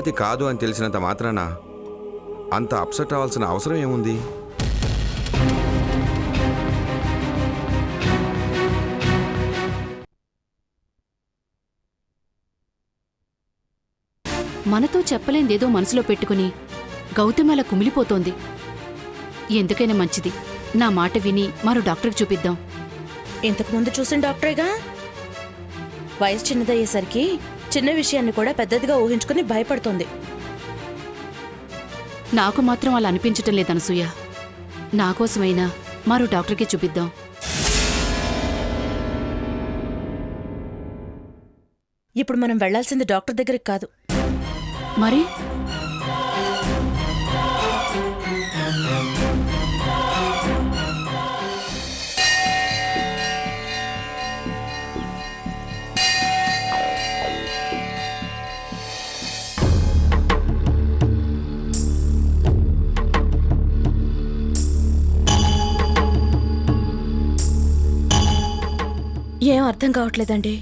గర్భవతి కాదు అని తెలిసినంత మాత్రాన అంత అప్సెట్ అవ్వాల్సిన అవసరం ఏముంది? మనతో చెప్పలేందేదో మనసులో పెట్టుకుని గౌతమి అలా కుమిలిపోతోంది. ఎందుకైనా మంచిది, నా మాట విని మరో డాక్టర్కి చూపిద్దాం. ఇంతకుముందు చూసిన డాక్టరేగా. వయసు చిన్నదయ్యేసరికి చిన్న విషయాన్ని కూడా పెద్దదిగా ఊహించుకుని భయపడుతోంది. నాకు మాత్రం అలా అనిపించటం లేదనసూయ. నాకోసమైనా మరో డాక్టర్కి చూపిద్దాం. ఇప్పుడు మనం వెళ్లాల్సింది డాక్టర్ దగ్గరికి కాదు. మరి ఏం అర్థం కావట్లేదండి.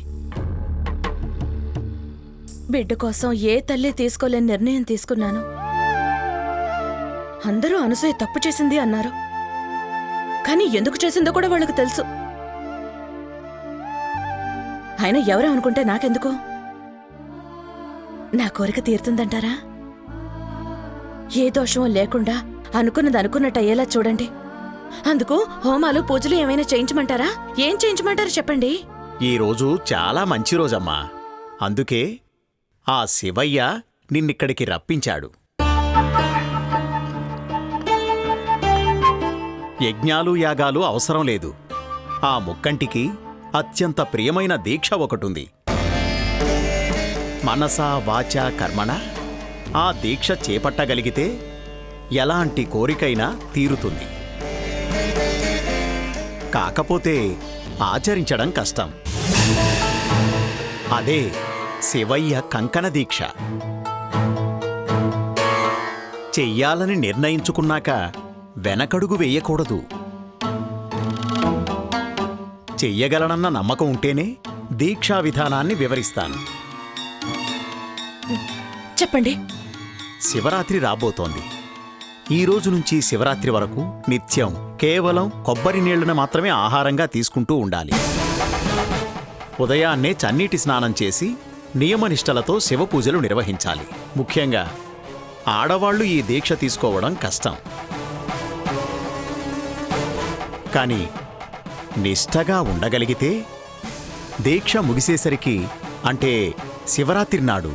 బిడ్డ కోసం ఏ తల్లి తీసుకోలేని నిర్ణయం తీసుకున్నాను. అందరూ అనసూయ తప్పు చేసింది అన్నారు, కానీ ఎందుకు చేసిందో కూడా వాళ్ళకు తెలుసు. ఆయన ఎవరు అనుకుంటే నాకెందుకు? నా కోరిక తీరుతుందంటారా? ఏ దోషమో లేకుండా అనుకున్నది అనుకున్నట్టు అయ్యేలా చూడండి. అందుకు హోమాలు పూజలు ఏమైనా చేయించమంటారా? ఏం చేయించమంటారు చెప్పండి. ఈరోజు చాలా మంచి రోజమ్మా. అందుకే ఆ శివయ్య నిన్నిక్కడికి రప్పించాడు. యజ్ఞాలు యాగాలు అవసరం లేదు. ఆ ముక్కంటికి అత్యంత ప్రియమైన దీక్ష ఒకటుంది. మనసా వాచా కర్మణ ఆ దీక్ష చేపట్టగలిగితే ఎలాంటి కోరికైనా తీరుతుంది. కాకపోతే ఆచరించడం కష్టం. అదే శివయ్య కంకణ దీక్ష. చెయ్యాలని నిర్ణయించుకున్నాక వెనకడుగు వేయకూడదు. చెయ్యగలనన్న నమ్మకం ఉంటేనే దీక్షా విధానాన్ని వివరిస్తాను. చెప్పండి. శివరాత్రి రాబోతోంది. ఈ రోజు నుంచి శివరాత్రి వరకు నిత్యం కేవలం కొబ్బరి నీళ్లను మాత్రమే ఆహారంగా తీసుకుంటూ ఉండాలి. ఉదయాన్నే చన్నీటి స్నానం చేసి నియమనిష్టలతో శివపూజలు నిర్వహించాలి. ముఖ్యంగా ఆడవాళ్లు ఈ దీక్ష తీసుకోవడం కష్టం. కానీ నిష్టగా ఉండగలిగితే దీక్ష ముగిసేసరికి, అంటే శివరాత్రి నాడు,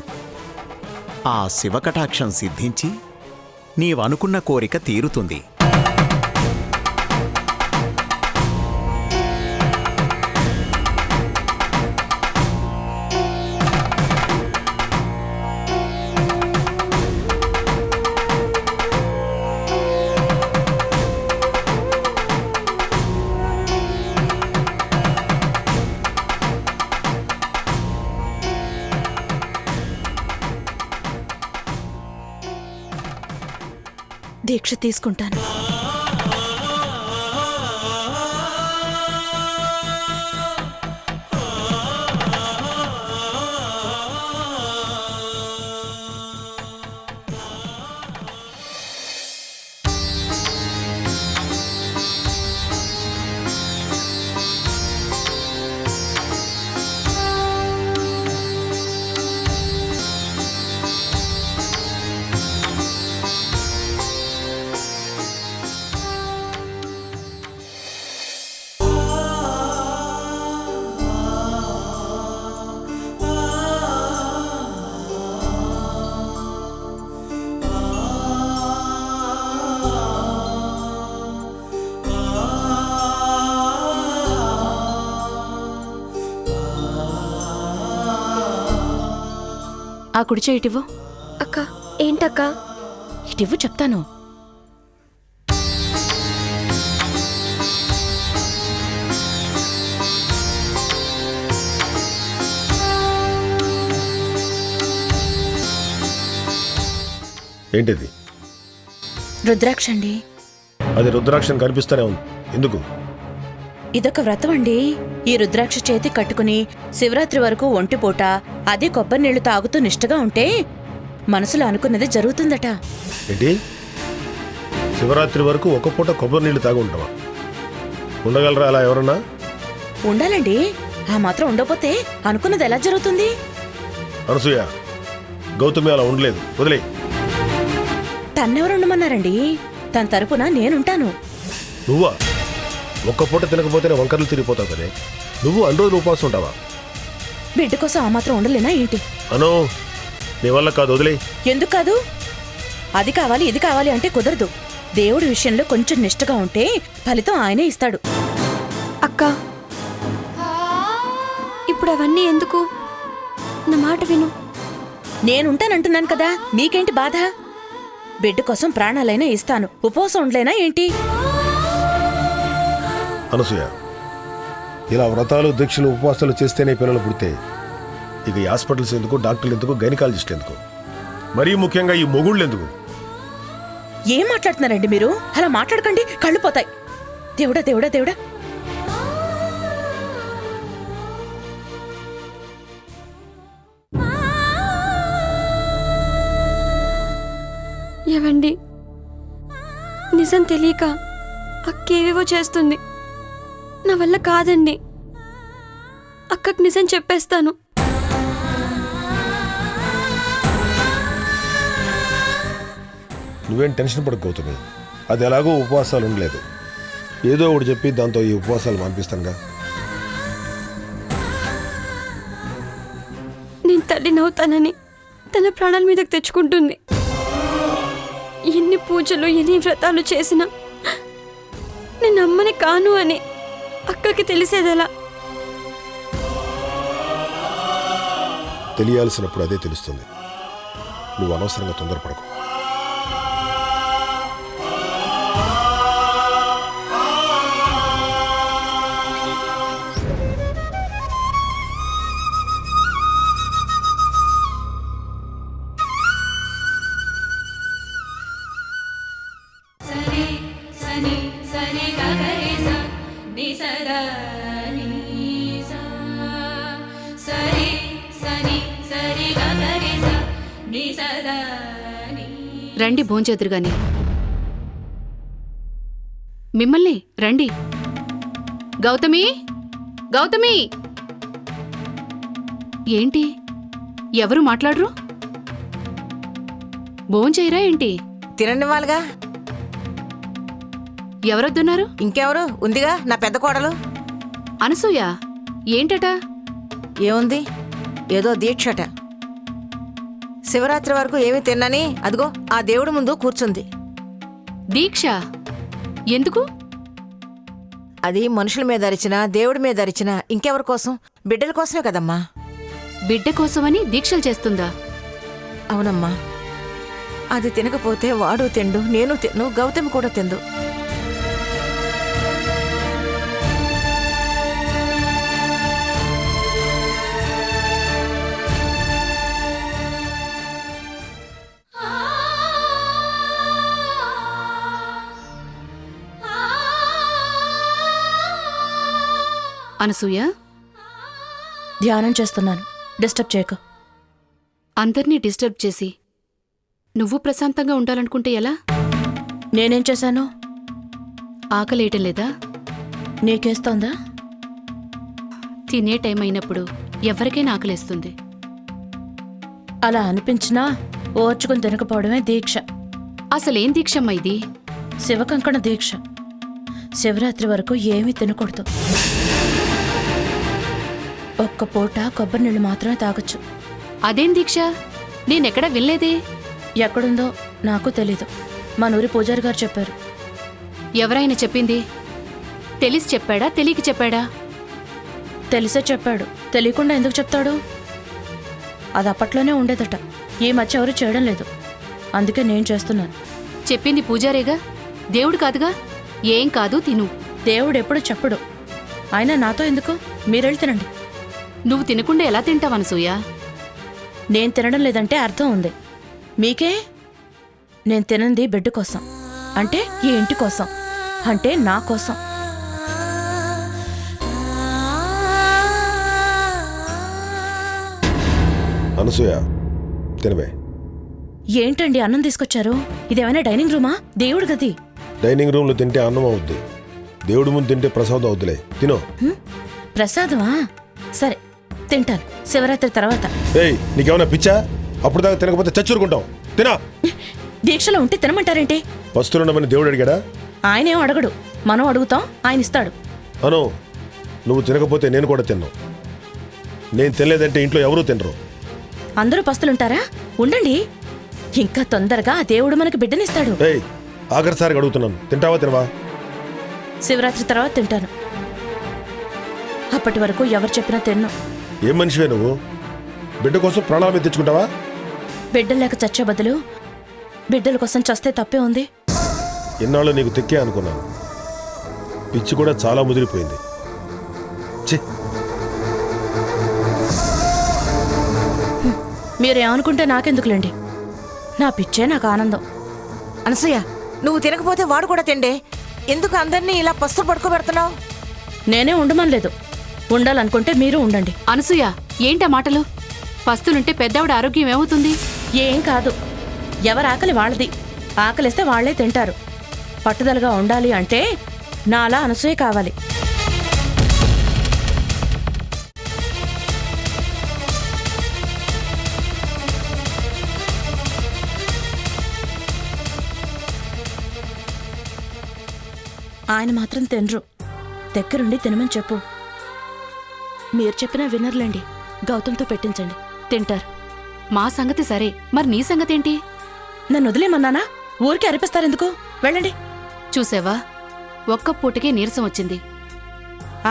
ఆ శివకటాక్షం సిద్ధించి నీవనుకున్న కోరిక తీరుతుంది. దీక్ష తీసుకుంటాను. ఆ కుడి చేయి ఇటివ్వు. అక్క. ఏంటక్క? ఇటివ్వు చెప్తాను. ఏంటిది? రుద్రాక్ష అండి. అది రుద్రాక్షని కనిపిస్తూనే ఉంది. ఎందుకు? ఇదొక వ్రతం అండి. ఈ రుద్రాక్ష చేతి కట్టుకుని శివరాత్రి వరకు ఒంటిపూట అదే కొబ్బరి నీళ్లు తాగుతూ నిష్టగా ఉంటే మనసులో అనుకున్నది జరుగుతుందట. ఏంటి శివరాత్రి వరకు ఒక పూట కొబ్బరి నీళ్లు తాగి ఉంటావా? ఉండగలరా అలా ఎవరన్నా? ఉండాలండి. ఆ మాత్రం ఉండకపోతే అనుకున్నది ఎలా జరుగుతుంది? అనసూయ, గౌతమి అలా ఉండలేదు, వదిలే. తన్నెవరు ఉండమన్నారండి? తన తరపున నేనుంటాను. నువ్వా? ఒక్క పూట తినకపోతేనే వంకర్లు తిరిగిపోతావు కదే. నువ్వు అన్ని రోజులు ఉపవాసం ఉంటావా? బిడ్డ కోసం ఆ మాత్రం ఉండలేనా ఏంటి? అను, నీ వల్ల కాదు, వదిలే. ఎందుకు కాదు? అది కావాలి ఇది కావాలి అంటే కుదరదు. దేవుడి విషయంలో కొంచెం నిష్ఠగా ఉంటే ఫలితం ఆయనే ఇస్తాడు. అక్క, ఇప్పుడు అవన్నీ ఎందుకు? నా మాట విను. నేనుంటానంటున్నాను కదా, మీకేంటి బాధ? బిడ్డ కోసం ప్రాణాలైనా ఇస్తాను, ఉపవాసం ఉండలేనా ఏంటి? అనసూయ, ఇలా వ్రతాలు దీక్షలు ఉపవాసాలు చేస్తేనే పిల్లలు పుడితే ఇక ఈ హాస్పిటల్స్ ఎందుకు, డాక్టర్లు ఎందుకు, గైనకాలజిస్ట్ ఎందుకు, మరీ ముఖ్యంగా ఈ మొగుళ్ళు ఎందుకు? ఏం మాట్లాడుతున్నారండి మీరు? అలా మాట్లాడకండి, కళ్ళు పోతాయి. దేవుడా దేవుడా దేవుడా. ఏవండి, నిజం తెలియక అక్కేవేవో చేస్తుంది. నా వల్ల కాదండి. అక్కకి నిజం చెప్పేస్తాను. నువ్వేం టెన్షన్ పడకపోతుంది. అది ఎలాగో ఉపవాసాలు ఉండలేదు. ఏదో ఒకటి చెప్పి దాంతో ఈ ఉపవాసాలు మానిపిస్తానుగా. నేను తల్లినవుతానని తన ప్రాణాల మీదకి తెచ్చుకుంటుంది. ఎన్ని పూజలు ఎన్ని వ్రతాలు చేసినా నేను అమ్మని కాను అని అక్కకి తెలిసేదెలా? తెలియాల్సినప్పుడు అదే తెలుస్తుంది. నువ్వు అనవసరంగా తొందరపడకు. రండి భోంచేతురు గాని. మిమ్మల్ని రండి. గౌతమి, గౌతమి! ఏంటి ఎవరు మాట్లాడరు? భోంచేయరా ఏంటి? తినండి వాళ్ళగా. ఎవరొద్దున్నారు? ఇంకెవరు ఉందిగా, నా పెద్ద కోడలు అనసూయ. ఏంటట? ఏముంది, ఏదో దీక్షట. శివరాత్రి వరకు ఏమీ తిన్నని అదిగో ఆ దేవుడి ముందు కూర్చుంది. దీక్ష ఎందుకు? అది మనుషుల మీద అరిచినా దేవుడి మీద అరిచినా ఇంకెవరి కోసం? బిడ్డల కోసమే కదమ్మా. బిడ్డ కోసమని దీక్షలు చేస్తుందా? అవునమ్మా. అది తినకపోతే వాడు తిండు, నేను తిన్ను, గౌతమి కూడా తిందు. అనసూయ, ధ్యానం చేస్తున్నాను, డిస్టర్బ్ చేయకు. అందర్నీ డిస్టర్బ్ చేసి నువ్వు ప్రశాంతంగా ఉండాలనుకుంటే ఎలా? నేనేం చేశాను? ఆకలేయటం లేదా? నీకేస్తోందా? తినే టైం అయినప్పుడు ఎవరికైనా ఆకలేస్తుంది. అలా అనిపించినా ఓర్చుకుని తినకపోవడమే దీక్ష. అసలేం దీక్షమ్మా ఇది? శివకంకణ దీక్ష. శివరాత్రి వరకు ఏమీ తినకూడదు. ఒక్క పూట కొబ్బరి నీళ్ళు మాత్రమే తాగొచ్చు. అదేం దీక్ష? నేనెక్కడా వినలేదే. ఎక్కడుందో నాకు తెలీదు. మా నూరి పూజారి గారు చెప్పారు. ఎవరైనా చెప్పింది? తెలిసి చెప్పాడా తెలియక చెప్పాడా? తెలిసే చెప్పాడు. తెలియకుండా ఎందుకు చెప్తాడు? అది అప్పట్లోనే ఉండేదట. ఈ మధ్య ఎవరు చేయడం లేదు. అందుకే నేను చేస్తున్నాను. చెప్పింది పూజారేగా, దేవుడు కాదుగా. ఏం కాదు, తిను. దేవుడు ఎప్పుడు చెప్పడు. అయినా నాతో ఎందుకు? మీరెళ్ళి తినండి. నువ్వు తినకుండా ఎలా తింటావనసూయ? నేను తినడం లేదంటే అర్థం ఉంది. మీకే? నేను తినంది బిడ్డ కోసం, అంటే ఈ ఇంటి కోసం, అంటే నా కోసం. అనసూయ, తినవే. ఏంటండి అన్నం తీసుకొచ్చారు? ఇదేమైనా డైనింగ్ రూమా? దేవుడు గది. డైనింగ్ రూమ్లో తింటే అన్నం అవుద్ది, దేవుడి ముందు తింటే ప్రసాదం అవుద్దిలే. తినో. ప్రసాదమా? సరే తింటాను, శివరాత్రి తర్వాత. ఏయ్, నీకేమైనా పిచ్చా? అప్పుడు దాకా తినకపోతే చచ్చూరుకుంటాం. తినా. దీక్షలో ఉంటే తినమంటారేంటి? పస్తులుండమని దేవుడు అడిగాడా? ఆయనేం అడగడు, మనం అడుగుతాం, ఆయన ఇస్తాడు. అను, నువ్వు తినకపోతే నేను కూడా తిన్నావు. నేను తినలేదంటే ఇంట్లో ఎవరూ తినరు. అందరూ పస్తులుంటారా? ఉండండి, ఇంకా తొందరగా ఆ దేవుడు మనకి బిడ్డనిస్తాడు. ఏయ్, ఆఖరిసారిగా అడుగుతున్నాను, తింటావా తినవా? శివరాత్రి తర్వాత తింటాను. అప్పటి వరకు ఎవరు చెప్పినా తిన్ను. ఏం మనిషివే నువ్వు? బిడ్డ కోసం ప్రాణాల మీద తెచ్చుకుంటావా? బిడ్డలు లేక చచ్చే బదులు బిడ్డల కోసం చస్తే తప్పే ఉంది. ఇన్నాళ్ళు నీకు తెక్కే అనుకున్నాను, పిచ్చి కూడా చాలా ముదిరిపోయింది. ఛీ! మీరేమనుకుంటే నాకెందుకులేండి, నా పిచ్చే నాకు ఆనందం. అనసూయ, నువ్వు తినకపోతే వాడు కూడా తిండే. ఎందుకు అందరినీ ఇలా పస్తులు పడుకోబెడుతున్నావు? నేనే ఉండమనలేదు, ఉండాలనుకుంటే మీరు ఉండండి. అనసూయ, ఏంటా మాటలు? పస్తులుంటే పెద్దవిడ ఆరోగ్యం ఏమవుతుంది? ఏం కాదు, ఎవరి ఆకలి వాళ్ళది. ఆకలిస్తే వాళ్లే తింటారు. పట్టుదలగా ఉండాలి అంటే నాలా అనసూయ కావాలి. ఆయన మాత్రం తినరు, దగ్గరుండి తినమని చెప్పు. మీరు చెప్పినా వినర్లేండి, గౌతమ్తో పెట్టించండి, తింటారు. మా సంగతి సరే, మరి నీ సంగతేంటి? నన్ను వదిలేమన్నానా? ఊరికి అరిపిస్తారెందుకు? వెళ్ళండి. చూసావా, ఒక్క పూటకే నీరసం వచ్చింది.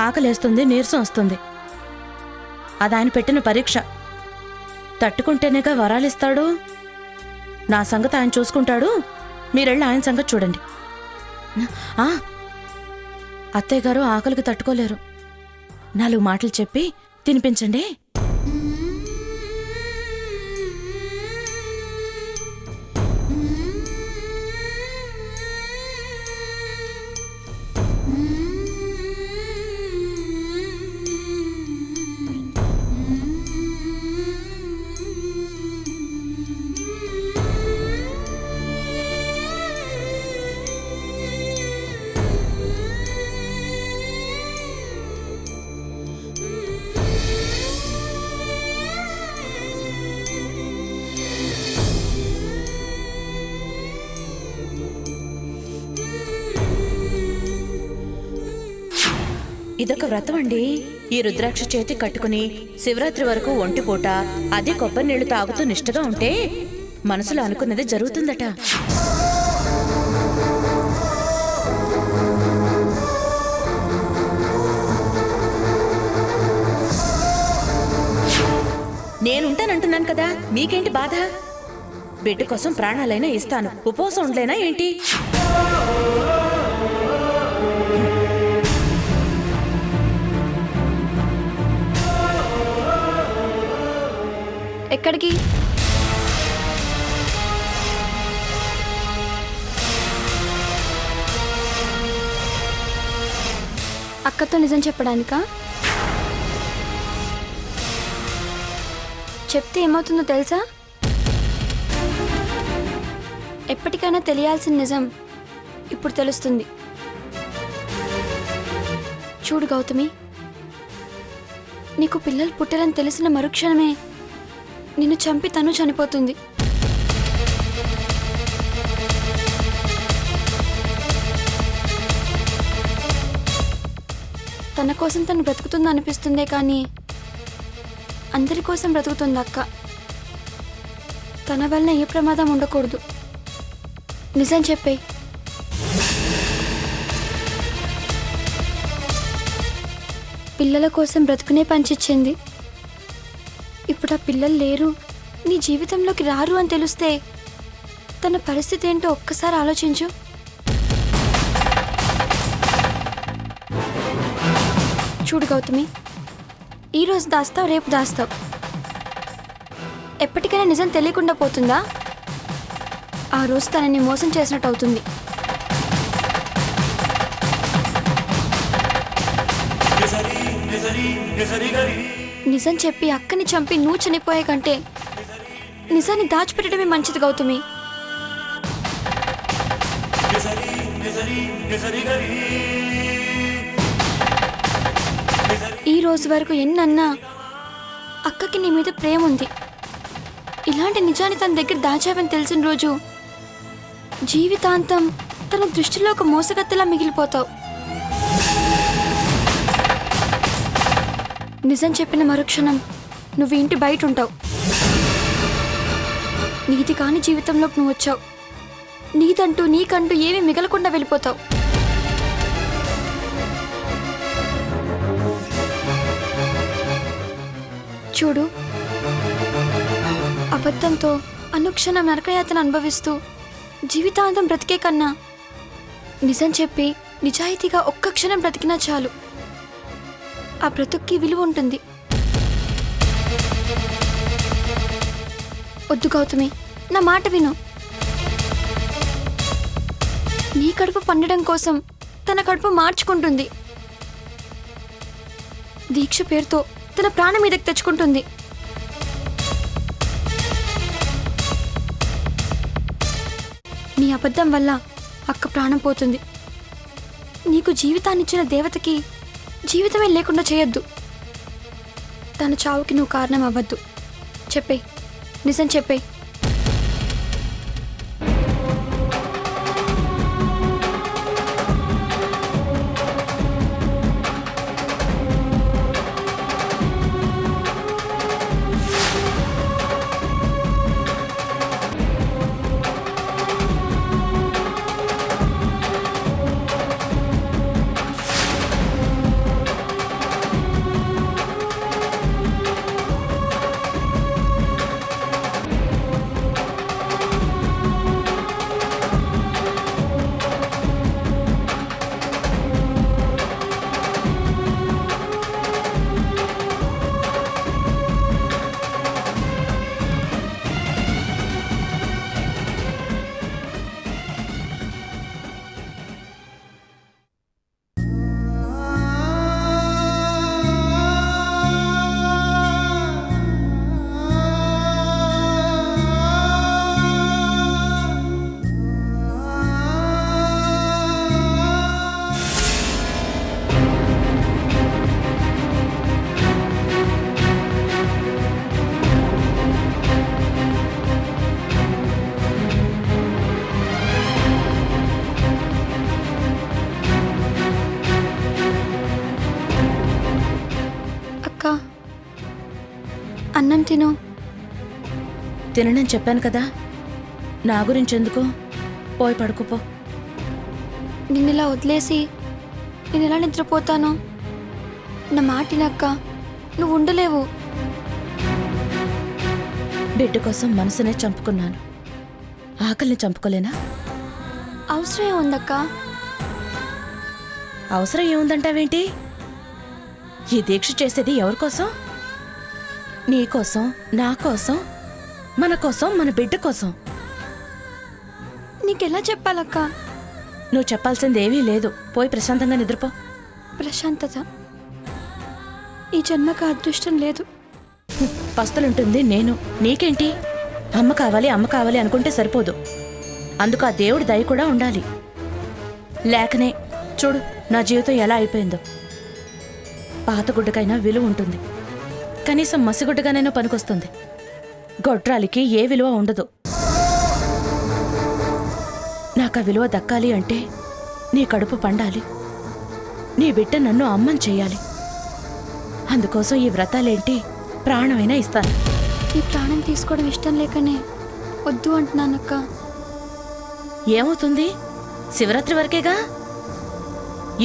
ఆకలేస్తుంది, నీరసం వస్తుంది. అది ఆయన పెట్టిన పరీక్ష. తట్టుకుంటేనేగా వరాలిస్తాడు. నా సంగతి ఆయన చూసుకుంటాడు, మీరెళ్ళి ఆయన సంగతి చూడండి. అత్తయ్య గారు ఆకలికి తట్టుకోలేరు. 4 మాటలు చెప్పి తినిపించండి. ఇదొక వ్రతం అండి. ఈ రుద్రాక్ష చేతి కట్టుకుని శివరాత్రి వరకు ఒంటిపూట అదే కొబ్బరి నీళ్లు తాగుతూ నిష్ఠగా ఉంటే మనసులో అనుకున్నది జరుగుతుందట. నేనుంటానంటున్నాను కదా, మీకేంటి బాధ? బిడ్డ కోసం ప్రాణాలైనా ఇస్తాను, ఉపవాసం ఉండలేనా ఏంటి? ఎక్కడికి? అక్కతో నిజం చెప్పడానికా? చెప్తే ఏమవుతుందో తెలుసా? ఎప్పటికైనా తెలియాల్సిన నిజం ఇప్పుడు తెలుస్తుంది. చూడు గౌతమి, నీకు పిల్లలు పుట్టారని తెలిసిన మరుక్షణమే నిన్ను చంపి తను చనిపోతుంది. తన కోసం తను బ్రతుకుతుంది అనిపిస్తుందే కానీ అందరి కోసం బ్రతుకుతుంది అక్క. తన వలన ఏ ప్రమాదం ఉండకూడదు. నిజం చెప్పే. పిల్లల కోసం బ్రతుకునే పంచిచ్చింది. ఇప్పుడు ఆ పిల్లలు లేరు, నీ జీవితంలోకి రారు అని తెలిస్తే తన పరిస్థితి ఏంటో ఒక్కసారి ఆలోచించు. చూడు గౌతమి, ఈరోజు దాస్తావు, రేపు దాస్తావు. ఎప్పటికైనా నిజం తెలియకుండా పోతుందా? ఆ రోజు తనని మోసం చేసినట్టు అవుతుంది. నిజం చెప్పి అక్కని చంపి నువ్వు చనిపోయే కంటే నిజాన్ని దాచిపెట్టడమే మంచిది గౌతమి. ఈ రోజు వరకు ఎన్నన్నా అక్కకి నీ మీద ప్రేమ ఉంది. ఇలాంటి నిజాన్ని తన దగ్గర దాచావని తెలిసిన రోజు జీవితాంతం తన దృష్టిలో ఒక మోసగత్తెలా మిగిలిపోతావు. నిజం చెప్పిన మరుక్షణం నువ్వు ఇంటి బయట ఉంటావు. నీది కాని జీవితంలోకి నువ్వు వచ్చావు. నీకంటూ ఏమీ మిగలకుండా వెళ్ళిపోతావు. చూడు, అబద్ధంతో అనుక్షణం నరకయాతన అనుభవిస్తూ జీవితాంతం బ్రతికే కన్నా నిజం చెప్పి నిజాయితీగా ఒక్క క్షణం బ్రతికినా చాలు. ఆ బ్రతుక్కి విలువ ఉంటుంది. వద్దు గౌతమి, నా మాట విను. నీ కడుపు పండడం కోసం తన కడుపు మార్చుకుంటుంది. దీక్ష పేరుతో తన ప్రాణం మీదకి తెచ్చుకుంటుంది. నీ అబద్ధం వల్ల అక్క ప్రాణం పోతుంది. నీకు జీవితాన్నిచ్చిన దేవతకి జీవితమే లేకుండా చేయొద్దు. తన చావుకి నువ్వు కారణం అవ్వద్దు. చెప్పే, నిజం చెప్పే. అన్నం తిను. తిననని చెప్పాను కదా, నా గురించి ఎందుకు? పోయి పడుకోపో. నిన్నెలా వదిలేసి నేనెలా నిద్రపోతాను? నా మాటినక్క, నువ్వు ఉండలేవు. బిడ్డ కోసం మనసునే చంపుకున్నాను, ఆకలిని చంపుకోలేనా? అవసరం ఏముందక్క? అవసరం ఏముందంటావేంటి? ఈ దీక్ష చేసేది ఎవరి కోసం? నీ కోసం, నా కోసం, మన కోసం, మన బిడ్డ కోసం. నీకెలా చెప్పాలక్క? నువ్వు చెప్పాల్సింది ఏమీ లేదు. పోయి ప్రశాంతంగా నిద్రపో. ప్రశాంతత ఈ జన్మకు అదృష్టం లేదు. పస్తులుంటుంది నేను, నీకేంటి? అమ్మ కావాలి, అమ్మ కావాలి అనుకుంటే సరిపోదు. అందుకు ఆ దేవుడి దయ కూడా ఉండాలి. లేకనే చూడు నా జీవితం ఎలా అయిపోయిందో. పాత గుడ్డకైనా విలువ ఉంటుంది, కనీసం మసిగుడ్డగానైనా పనికొస్తుంది. గొడ్రాలికి ఏ విలువ ఉండదు. నాకు ఆ విలువ దక్కాలి అంటే నీ కడుపు పండాలి, నీ బిడ్డ నన్ను అమ్మని చెయ్యాలి. అందుకోసం ఈ వ్రతాలేంటి, ప్రాణమైనా ఇస్తాను. ఈ ప్రాణం తీసుకోవడం ఇష్టం లేకనే వద్దు అంటున్నానక్క. ఏమవుతుంది? శివరాత్రి వరకేగా.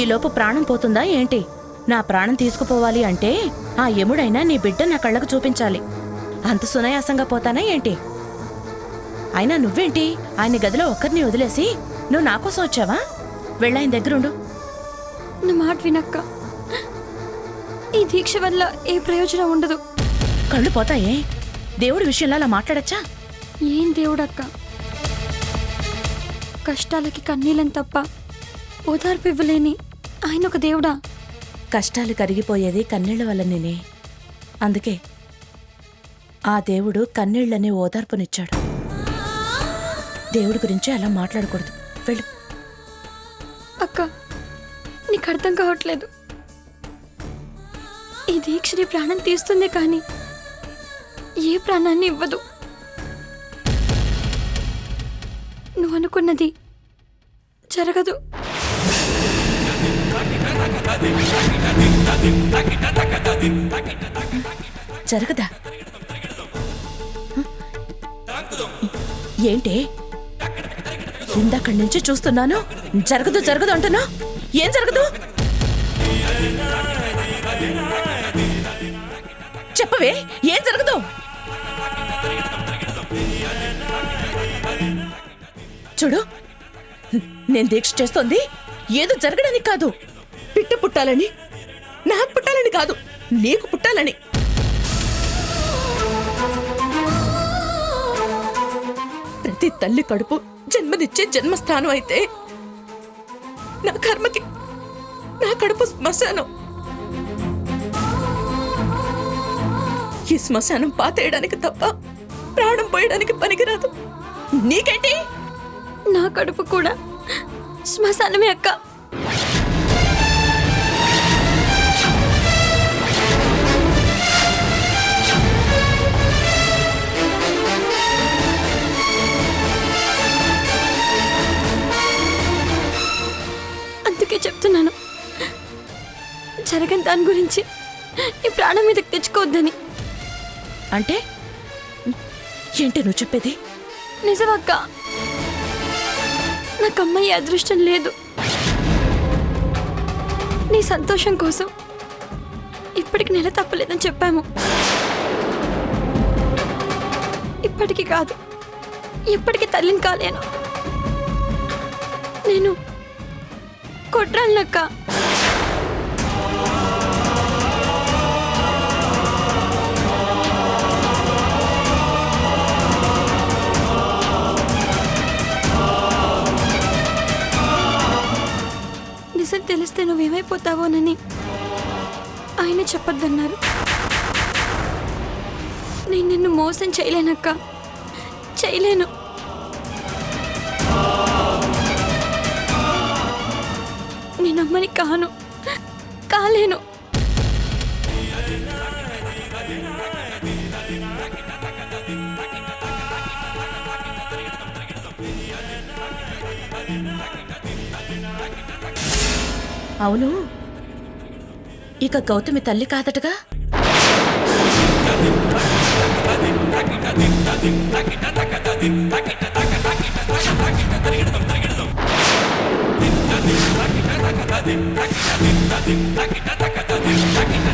ఈలోపు ప్రాణం పోతుందా ఏంటి? నా ప్రాణం తీసుకుపోవాలి అంటే ఆ యముడైనా నీ బిడ్డ నా కళ్ళకు చూపించాలి. అంత సునాయాసంగా పోతానా ఏంటి? అయినా నువ్వేంటి ఆయన గదిలో ఒక్కరిని వదిలేసి నువ్వు నా కోసం వచ్చావా? వెళ్ళాయన దగ్గరుండు. నా మాట వినక్క, ఈ దీక్ష వల్ల ఏ ప్రయోజనం ఉండదు. కళ్ళు పోతాయే? దేవుడి విషయంలో అలా మాట్లాడచ్చా? ఏం దేవుడక్క? కష్టాలకి కన్నీళ్ళని తప్ప ఓదార్పు ఇవ్వలేని ఆయన ఒక దేవుడా? కష్టాలు కరిగిపోయేది కన్నీళ్ల వల్ల నేనే. అందుకే ఆ దేవుడు కన్నీళ్లనే ఓదార్పునిచ్చాడు. దేవుడి గురించి అలా మాట్లాడకూడదు. వెళ్ళు. అక్క నీకు అర్థం కావట్లేదు. ఈ దీక్ష నీ ప్రాణం తీస్తుంది కానీ ఏ ప్రాణాన్ని ఇవ్వదు. నువ్వు అనుకున్నది జరగదు. జరగదా? ఏంటి ఇందాక్కడి నుంచి చూస్తున్నాను జరగదు జరగదు అంటున్నా. ఏం జరగదు చెప్పవే, ఏం జరగదు? చూడు, నేను దీక్ష చేస్తోంది ఏదో జరగడానికి కాదు, పిట్ట పుట్టాలని, నాకు పుట్టాలని కాదు, నీకు పుట్టాలని. ప్రతి తల్లి కడుపు జన్మనిచ్చే జన్మస్థానం అయితే నా కర్మకి నా కడుపు శ్మశానం. ఈ శ్మశానం పాతేయడానికి తప్ప ప్రాణం పోయడానికి పనికిరాదు. నీకేంటి? నా కడుపు కూడా శ్మశానమే అక్క. అందుకే చెప్తున్నాను, జరగని దాని గురించి ఈ ప్రాణం మీదకి తెచ్చుకోవద్దని. అంటే ఏంటి నువ్వు చెప్పేది? నిజమక్క, నాకు అమ్మాయి అదృష్టం లేదు. నీ సంతోషం కోసం ఇప్పటికి నెల తప్పలేదని చెప్పాము. ఇప్పటికి కాదు, ఎప్పటికీ తల్లిని కాలేను. నేను కొట్రాలనక్క. నిజం తెలిస్తే నువ్వేమైపోతావోనని ఆయన చెప్పొద్దన్నారు. నేను నిన్ను మోసం చేయలేనక్క, చేయలేను. నేనమ్మని కాను, కాలేను. అవును, ఇక గౌతమి తల్లి కాదటగా? Thank you.